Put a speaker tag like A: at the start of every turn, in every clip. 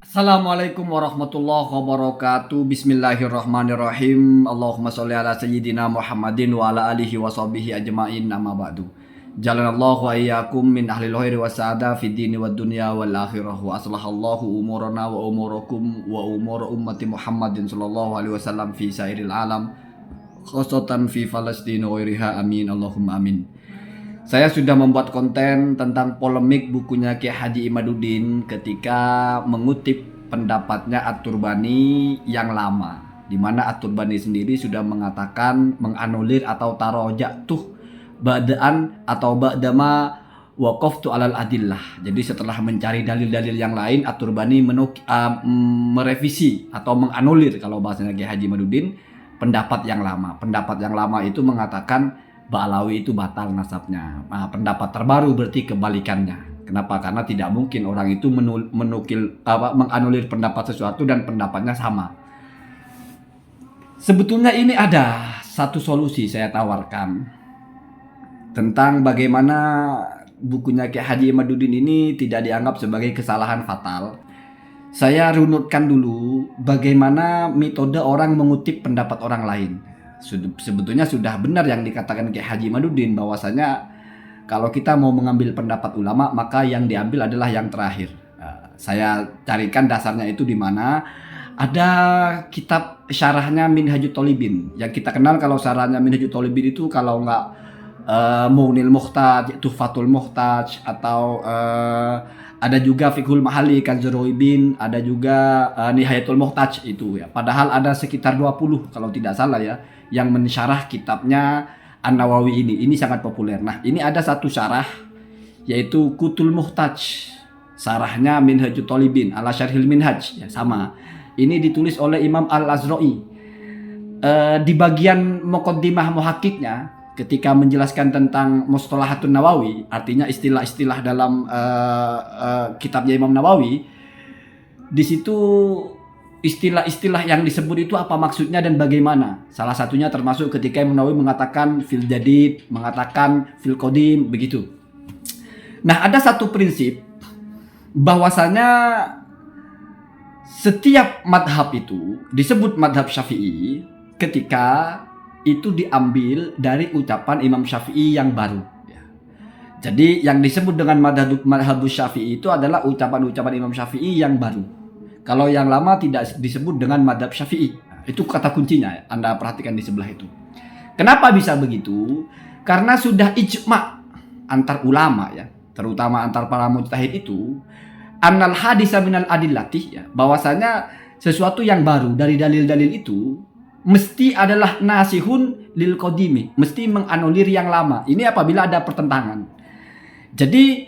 A: Assalamualaikum warahmatullahi wabarakatuh. Bismillahirrahmanirrahim. Allahumma sholli ala sayyidina Muhammadin wa ala alihi wa sahbihi ajma'in, amma ba'du. Jalanallahu wa iyyakum min ahlil khairi wa sa'ada fid dini wad dunya wal akhirah. Wa aslahallahu umurana wa umurakum wa umur ummati Muhammadin sallallahu alaihi wasallam fi sairil alam, khosatan fi Falastin wa ghairiha. Amin Allahumma amin. Saya sudah membuat konten tentang polemik bukunya Kiai Haji Imaduddin ketika mengutip pendapatnya At-Turbani yang lama, di mana At-Turbani sendiri sudah mengatakan menganulir atau taroja'tuh ba'daan atau ba'dama waqaftu alal adillah. Jadi setelah mencari dalil-dalil yang lain, At-Turbani merevisi atau menganulir, kalau bahasanya Kiai Haji Imaduddin, pendapat yang lama. Pendapat yang lama itu mengatakan Ba'alawi itu batal nasabnya. Nah, pendapat terbaru berarti kebalikannya. Kenapa? Karena tidak mungkin orang itu menganulir pendapat sesuatu dan pendapatnya sama. Sebetulnya ini ada satu solusi saya tawarkan tentang bagaimana bukunya Kiai Haji Imaduddin ini tidak dianggap sebagai kesalahan fatal. Saya runutkan dulu bagaimana metode orang mengutip pendapat orang lain. Sebetulnya sudah benar yang dikatakan Kiai Haji Imaduddin, bahwasanya kalau kita mau mengambil pendapat ulama maka yang diambil adalah yang terakhir. Saya carikan dasarnya itu di mana ada kitab syarahnya Minhajut Thalibin yang kita kenal. Kalau syarahnya Minhajut Thalibin itu kalau nggak Mughnil Muhtaj, Tuhfatul Muhtaj, atau ada juga Fiqhul Mahalli Kanzurul, ada juga Nihayatul Muhtaj itu ya. Padahal ada sekitar 20 kalau tidak salah ya yang mensyarah kitabnya An-Nawawi ini. Ini sangat populer. Nah, ini ada satu syarah yaitu Qutul Muhtaj. Syarahnya Minhajut Thalibin ala Syarhil Minhaj ya, sama. Ini ditulis oleh Imam Al-Azra'i. Di bagian muqaddimah muhakkiknya ketika menjelaskan tentang Mustalahatun Nawawi, artinya istilah-istilah dalam kitabnya Imam Nawawi, di situ istilah-istilah yang disebut itu apa maksudnya dan bagaimana. Salah satunya termasuk ketika Imam Nawawi mengatakan fil jadid, mengatakan fil qadim, begitu. Nah, ada satu prinsip bahwasanya setiap madhab itu disebut madhab Syafi'i ketika itu diambil dari ucapan Imam Syafi'i yang baru. Jadi yang disebut dengan madhab Syafi'i itu adalah ucapan-ucapan Imam Syafi'i yang baru. Kalau yang lama tidak disebut dengan madhab Syafi'i. Nah, itu kata kuncinya, Anda perhatikan di sebelah itu. Kenapa bisa begitu? Karena sudah ijma' antar ulama ya, terutama antar para mujtahid itu, annal hadisa minal adillati ya, bahwasanya sesuatu yang baru dari dalil-dalil itu mesti adalah nasihun lil qadimi, mesti menganulir yang lama. Ini apabila ada pertentangan. Jadi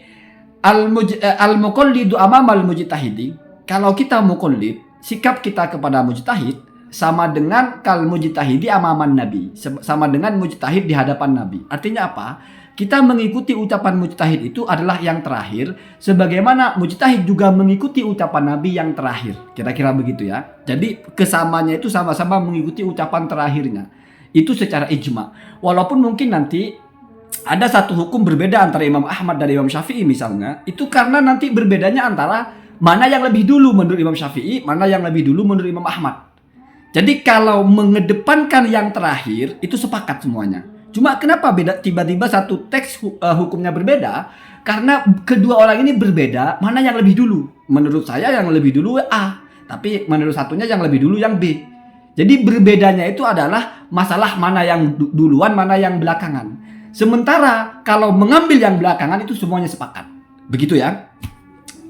A: al-muqallidu amamal mujtahidi, kalau kita muqallid, sikap kita kepada mujtahid sama dengan kal mujtahidi amaman nabi, sama dengan mujtahid di hadapan nabi. Artinya apa? Kita mengikuti ucapan mujtahid itu adalah yang terakhir, sebagaimana mujtahid juga mengikuti ucapan nabi yang terakhir. Kira-kira begitu ya. Jadi kesamanya itu sama-sama mengikuti ucapan terakhirnya. Itu secara ijma. Walaupun mungkin nanti ada satu hukum berbeda antara Imam Ahmad dan Imam Syafi'i misalnya, itu karena nanti berbedanya antara mana yang lebih dulu menurut Imam Syafi'i, mana yang lebih dulu menurut Imam Ahmad. Jadi kalau mengedepankan yang terakhir itu sepakat semuanya. Cuma kenapa beda tiba-tiba satu teks hukumnya berbeda? Karena kedua orang ini berbeda, mana yang lebih dulu? Menurut saya yang lebih dulu A, tapi menurut satunya yang lebih dulu yang B. Jadi berbedanya itu adalah masalah mana yang duluan, mana yang belakangan. Sementara kalau mengambil yang belakangan itu semuanya sepakat. Begitu ya.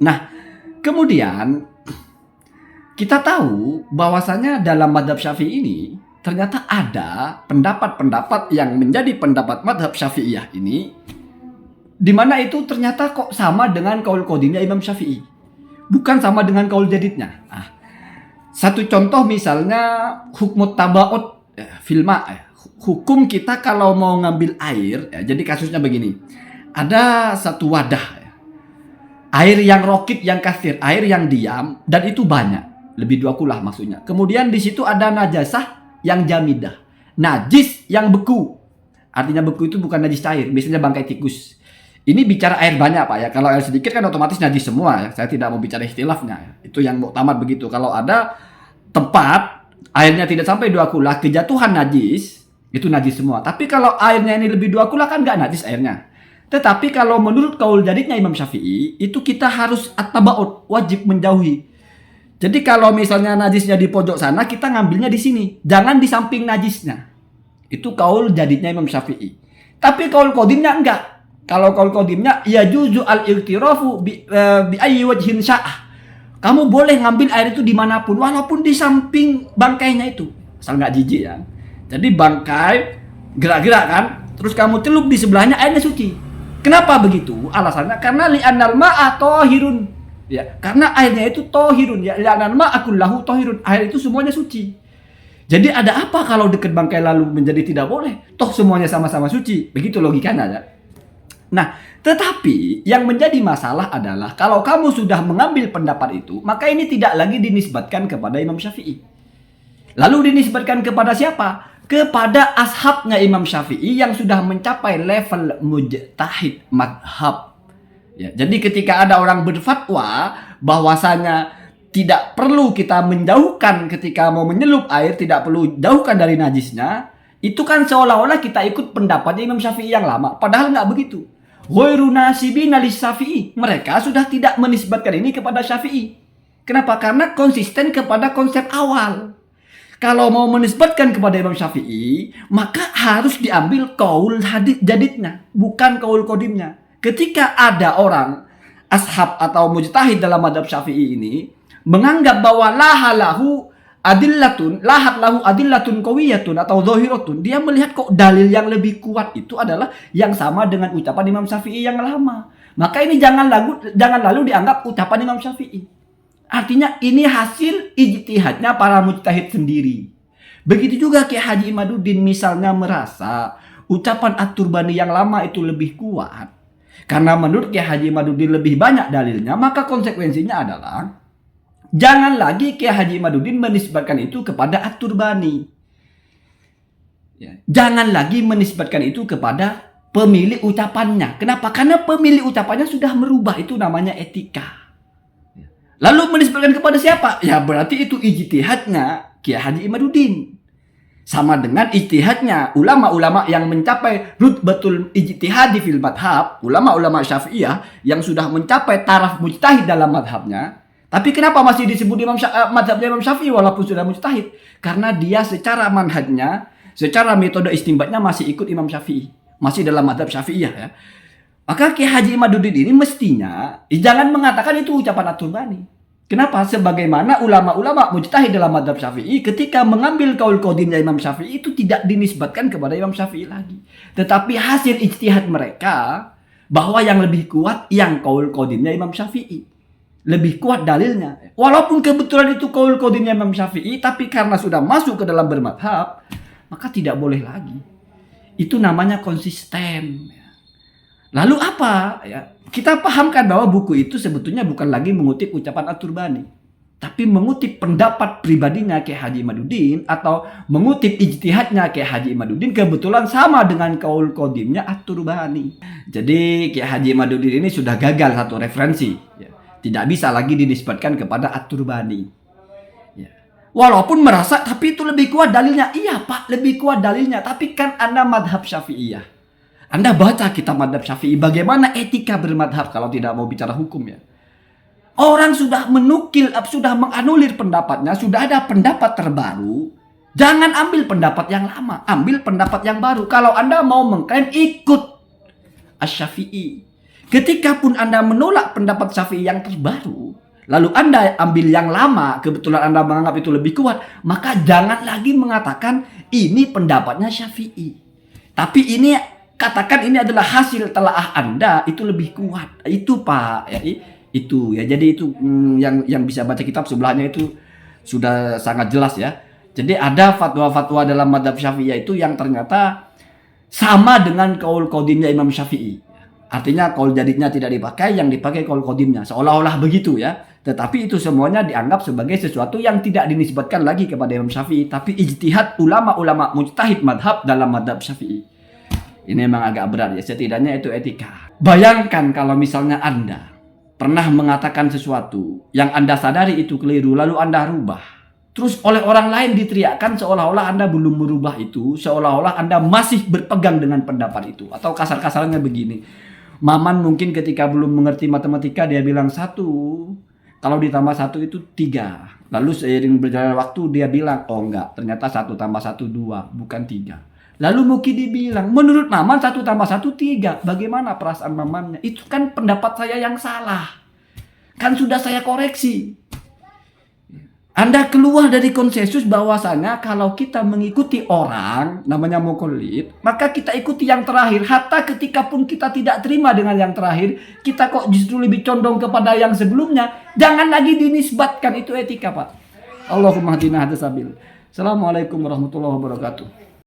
A: Nah, kemudian kita tahu bahwasanya dalam madhab Syafi'i ini ternyata ada pendapat-pendapat yang menjadi pendapat madhab Syafi'iyah ini, di mana itu ternyata kok sama dengan kaul qadimnya Imam Syafi'i, bukan sama dengan kaul jadidnya. Satu contoh misalnya hukmut tabaut filma, hukum kita kalau mau ngambil air ya, jadi kasusnya begini, ada satu wadah ya, air yang rokit, yang kasir, air yang diam, dan itu banyak, lebih 2 kulah maksudnya. Kemudian di situ ada najasah yang jamidah, najis yang beku. Artinya beku itu bukan najis cair, biasanya bangkai tikus. Ini bicara air banyak Pak ya. Kalau air sedikit kan otomatis najis semua ya. Saya tidak mau bicara ikhtilafnya ya. Itu yang muktamad begitu. Kalau ada tempat airnya tidak sampai 2 kula, kejatuhan najis, itu najis semua. Tapi kalau airnya ini lebih 2 kula kan nggak najis airnya. Tetapi kalau menurut kaul jadidnya Imam Syafi'i, itu kita harus at-tabaud, wajib menjauhi. Jadi kalau misalnya najisnya di pojok sana, kita ngambilnya di sini. Jangan di samping najisnya. Itu kaul jadidnya Imam Syafi'i. Tapi kaul qadimnya enggak. Kalau kaul qadimnya ya juzu al-iqtirafu bi ayyi wajhin sya'ah. Kamu boleh ngambil air itu dimanapun, walaupun di samping bangkainya itu. Asal nggak jijik ya. Jadi bangkai gerak-gerak kan, terus kamu celup di sebelahnya, airnya suci. Kenapa begitu? Alasannya karena li'annal ma'a thahirun. Ya, karena airnya itu thahirun. Ya, li'annal ma'a kullahu thahirun. Air itu semuanya suci. Jadi ada apa kalau dekat bangkai lalu menjadi tidak boleh? Toh semuanya sama-sama suci. Begitu logikanya ya. Nah, tetapi yang menjadi masalah adalah kalau kamu sudah mengambil pendapat itu, maka ini tidak lagi dinisbatkan kepada Imam Syafi'i. Lalu dinisbatkan kepada siapa? Kepada ashabnya Imam Syafi'i yang sudah mencapai level mujtahid madhab. Ya, jadi ketika ada orang berfatwa bahwasanya tidak perlu kita menjauhkan ketika mau menyelup air, tidak perlu jauhkan dari najisnya, itu kan seolah-olah kita ikut pendapatnya Imam Syafi'i yang lama. Padahal nggak begitu. Ghairu nasibina lis-Syafi'i. Mereka sudah tidak menisbatkan ini kepada Syafi'i. Kenapa? Karena konsisten kepada konsep awal. Kalau mau menisbatkan kepada Imam Syafi'i, maka harus diambil kaul jadidnya, bukan kaul qadimnya. Ketika ada orang ashab atau mujtahid dalam madhab Syafi'i ini menganggap bahwa lahat lahu adillatun qawiyatun atau zahiratun, dia melihat kok dalil yang lebih kuat itu adalah yang sama dengan ucapan Imam Syafi'i yang lama. Maka ini jangan lalu dianggap ucapan Imam Syafi'i. Artinya ini hasil ijtihadnya para mujtahid sendiri. Begitu juga Kiai Haji Imaduddin misalnya merasa ucapan At-Turbani yang lama itu lebih kuat. Karena menurut Kiai Haji Imaduddin lebih banyak dalilnya, maka konsekuensinya adalah jangan lagi Kiai Haji Imaduddin menisbatkan itu kepada At-Turbani. Ya, jangan lagi menisbatkan itu kepada pemilik ucapannya. Kenapa? Karena pemilik ucapannya sudah merubah, itu namanya etika. Lalu menisbatkan kepada siapa? Ya berarti itu ijtihadnya Kiai Haji Imaduddin. Sama dengan ijtihadnya ulama-ulama yang mencapai rutbatul ijtihadi fil madhab, ulama-ulama Syafi'iyah yang sudah mencapai taraf mujtahid dalam madhabnya. Tapi kenapa masih disebut madhabnya Imam Syafi'i walaupun sudah mujtahid? Karena dia secara manhajnya, secara metode istinbatnya masih ikut Imam Syafi'i. Masih dalam madhab Syafi'iyah ya. Maka Kiai Haji Imaduddin ini mestinya jangan mengatakan itu ucapan At-Turbani. Kenapa? Sebagaimana ulama-ulama mujtahid dalam madhab Syafi'i ketika mengambil kaul qadimnya Imam Syafi'i itu tidak dinisbatkan kepada Imam Syafi'i lagi. Tetapi hasil ijtihad mereka bahwa yang lebih kuat yang kaul qadimnya Imam Syafi'i. Lebih kuat dalilnya. Walaupun kebetulan itu kaul qadimnya Imam Syafi'i, tapi karena sudah masuk ke dalam bermadhab, maka tidak boleh lagi. Itu namanya konsisten. Lalu apa? Ya, kita pahamkan bahwa buku itu sebetulnya bukan lagi mengutip ucapan At-Turbani, tapi mengutip pendapat pribadinya Kiai Haji Imaduddin atau mengutip ijtihadnya Kiai Haji Imaduddin kebetulan sama dengan kaul qadimnya At-Turbani. Jadi Kiai Haji Imaduddin ini sudah gagal satu referensi. Ya, tidak bisa lagi dinisbatkan kepada At-Turbani. Ya. Walaupun merasa tapi itu lebih kuat dalilnya. Iya Pak, lebih kuat dalilnya. Tapi kan Anda madhab Syafi'iyah. Anda baca kitab madhab Syafi'i, bagaimana etika bermadhab kalau tidak mau bicara hukum ya. Orang sudah menukil, sudah menganulir pendapatnya, sudah ada pendapat terbaru. Jangan ambil pendapat yang lama, ambil pendapat yang baru. Kalau Anda mau mengklaim, ikut Asy-Syafi'i. Ketika pun Anda menolak pendapat Syafi'i yang terbaru, lalu Anda ambil yang lama, kebetulan Anda menganggap itu lebih kuat, maka jangan lagi mengatakan ini pendapatnya Syafi'i. Tapi ini katakan ini adalah hasil telaah Anda itu lebih kuat. Itu Pak ya, itu ya. Jadi itu yang bisa baca kitab sebelahnya itu sudah sangat jelas ya. Jadi ada fatwa-fatwa dalam madhab Syafi'iyah itu yang ternyata sama dengan kaul qadimnya Imam Syafi'i. Artinya kaul jadidnya tidak dipakai, yang dipakai kaul qadimnya. Seolah-olah begitu ya. Tetapi itu semuanya dianggap sebagai sesuatu yang tidak dinisbatkan lagi kepada Imam Syafi'i, tapi ijtihad ulama-ulama mujtahid madhab dalam madhab Syafi'i. Ini memang agak berat ya, setidaknya itu etika. Bayangkan kalau misalnya Anda pernah mengatakan sesuatu yang Anda sadari itu keliru, lalu Anda rubah. Terus oleh orang lain diteriakkan seolah-olah Anda belum merubah itu, seolah-olah Anda masih berpegang dengan pendapat itu. Atau kasar-kasarnya begini, Maman mungkin ketika belum mengerti matematika dia bilang 1, kalau ditambah 1 itu 3. Lalu seiring berjalan waktu dia bilang, oh enggak, ternyata 1 tambah 1 2, bukan 3. Lalu Muki dibilang, menurut Maman 1 tambah 1 3. Bagaimana perasaan Mamannya? Itu kan pendapat saya yang salah. Kan sudah saya koreksi. Anda keluar dari konsensus bahwasanya kalau kita mengikuti orang, namanya mukollid, maka kita ikuti yang terakhir. Hatta ketika pun kita tidak terima dengan yang terakhir, kita kok justru lebih condong kepada yang sebelumnya. Jangan lagi dinisbatkan, itu etika Pak. Allahumma hadina hadasabil. Assalamualaikum warahmatullahi wabarakatuh.